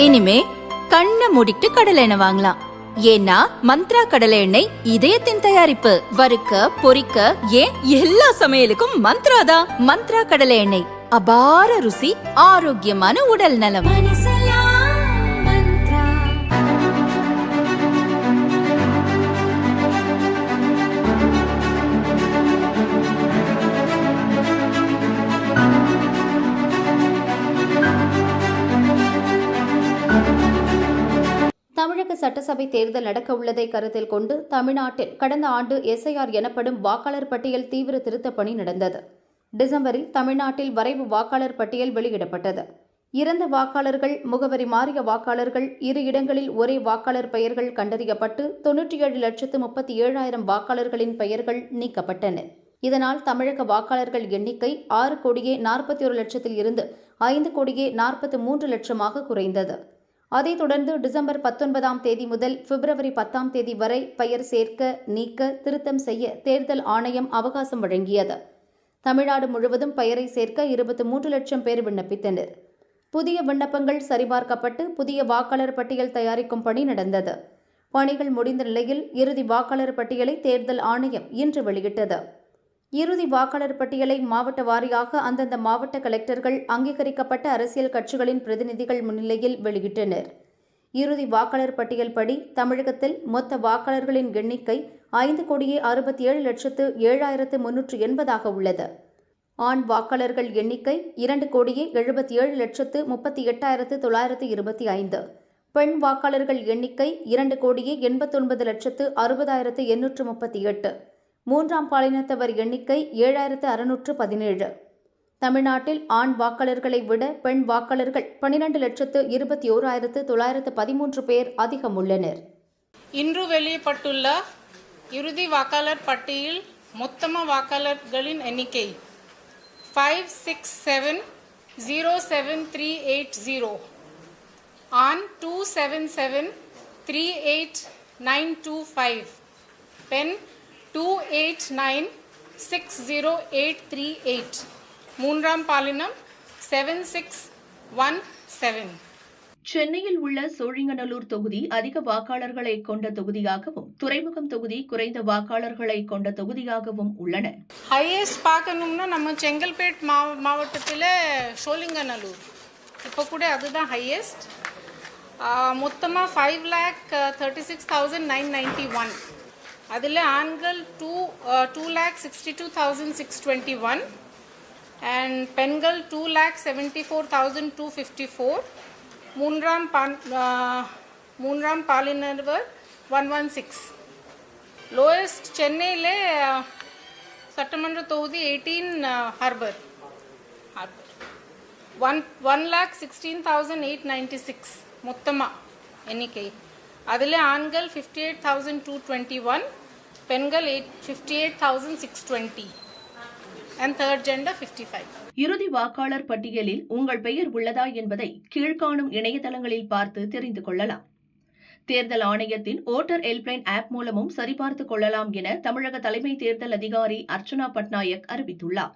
இனிமே கண்ணை மூடிட்டு கடலை எண்ணெய் வாங்கலாம். ஏன்னா மந்த்ரா கடலை எண்ணெய் இதயத்தின் தயாரிப்பு. வறுக்க பொரிக்க ஏன் எல்லா சமையலுக்கும் மந்த்ரா தான். மந்த்ரா கடலை எண்ணெய், அபார ருசி, ஆரோக்கியமான உடல் நலம். தமிழக சட்டசபை தேர்தல் நடக்க உள்ளதை கருத்தில் கொண்டு தமிழ்நாட்டில் கடந்த ஆண்டு எஸ்ஐஆர் எனப்படும் வாக்காளர் பட்டியல் தீவிர திருத்தப் பணி நடந்தது. டிசம்பரில் தமிழ்நாட்டில் வரைவு வாக்காளர் பட்டியல் வெளியிடப்பட்டது. இறந்த வாக்காளர்கள், முகவரி மாறிய வாக்காளர்கள், இரு இடங்களில் ஒரே வாக்காளர் பெயர்கள் கண்டறியப்பட்டு 97,37,000 வாக்காளர்களின் பெயர்கள் நீக்கப்பட்டன. இதனால் தமிழக வாக்காளர்கள் எண்ணிக்கை 6,41,00,000 இருந்து 5,43,00,000 குறைந்தது. அதைத் தொடர்ந்து டிசம்பர் 19ஆம் தேதி முதல் பிப்ரவரி 10ஆம் தேதி வரை பெயர் சேர்க்க, நீக்க, திருத்தம் செய்ய தேர்தல் ஆணையம் அவகாசம் வழங்கியது. தமிழ்நாடு முழுவதும் பெயரை சேர்க்க 23 லட்சம் பேர் விண்ணப்பித்தனர். புதிய விண்ணப்பங்கள் சரிபார்க்கப்பட்டு புதிய வாக்காளர் பட்டியல் தயாரிக்கும் பணி நடந்தது. பணிகள் முடிந்த நிலையில் இறுதி வாக்காளர் பட்டியலை தேர்தல் ஆணையம் இன்று வெளியிட்டது. இறுதி வாக்காளர் பட்டியலை மாவட்ட வாரியாக அந்தந்த மாவட்ட கலெக்டர்கள் அங்கீகரிக்கப்பட்ட அரசியல் கட்சிகளின் பிரதிநிதிகள் முன்னிலையில் வெளியிட்டனர். இறுதி வாக்காளர் பட்டியல் படி தமிழகத்தில் மொத்த வாக்காளர்களின் எண்ணிக்கை 5,67,07,380 உள்ளது. ஆண் வாக்காளர்கள் எண்ணிக்கை 2,77,38,925. பெண் வாக்காளர்கள் எண்ணிக்கை 2,89,60,838. மூன்றாம் பாலினத்தவர் எண்ணிக்கை 7,617. தமிழ்நாட்டில் ஆண் வாக்காளர்களை விட பெண் வாக்காளர்கள் 12,21,913 பேர் அதிகம் உள்ளனர். இன்று வெளியிடப்பட்டுள்ள இறுதி வாக்காளர் பட்டியல் மொத்தமாக வாக்காளர்களின் எண்ணிக்கை 567,07380. ஆண் 277,38925. பெண் 289,60838. மூன்றாம் பாலினம் 7617. சென்னையில் உள்ள சோழிங்கநல்லூர் தொகுதி அதிக வாக்காளர்களை கொண்ட தொகுதியாகவும், துறைமுகம் தொகுதி குறைந்த வாக்காளர்களை கொண்ட தொகுதியாகவும் உள்ளன. ஹையஸ்ட் பார்க்கணும்னா நம்ம செங்கல்பேட் மாவட்டத்தில் சோழிங்கநல்லூர் இப்போ கூட அதுதான் ஹையஸ்ட். மொத்தமாக 5,36,991. அதில் ஆண்கள் 2,62,621 அண்ட் பெண்கள் 2,74,254. மூன்றாம் பாலினர் 116. லோயஸ்ட் சென்னையில் சட்டமன்ற தொகுதி 18 ஹார்பர் 1,16,896 மொத்தமாக எண்ணிக்கை. அதில் ஆண்கள் 58,221, பெண்கள் 58,620 and third gender 55. இறுதி வாக்காளர் பட்டியலில் உங்கள் பெயர் உள்ளதா என்பதை கீழ்காணும் இணையதளங்களில் பார்த்து தெரிந்து கொள்ளலாம். தேர்தல் ஆணையத்தின் ஓட்டர் ஹெல்ப்லைன் ஆப் மூலமும் சரிபார்த்துக் கொள்ளலாம் என தமிழக தலைமை தேர்தல் அதிகாரி அர்ச்சனா பட்நாயக் அறிவித்துள்ளார்.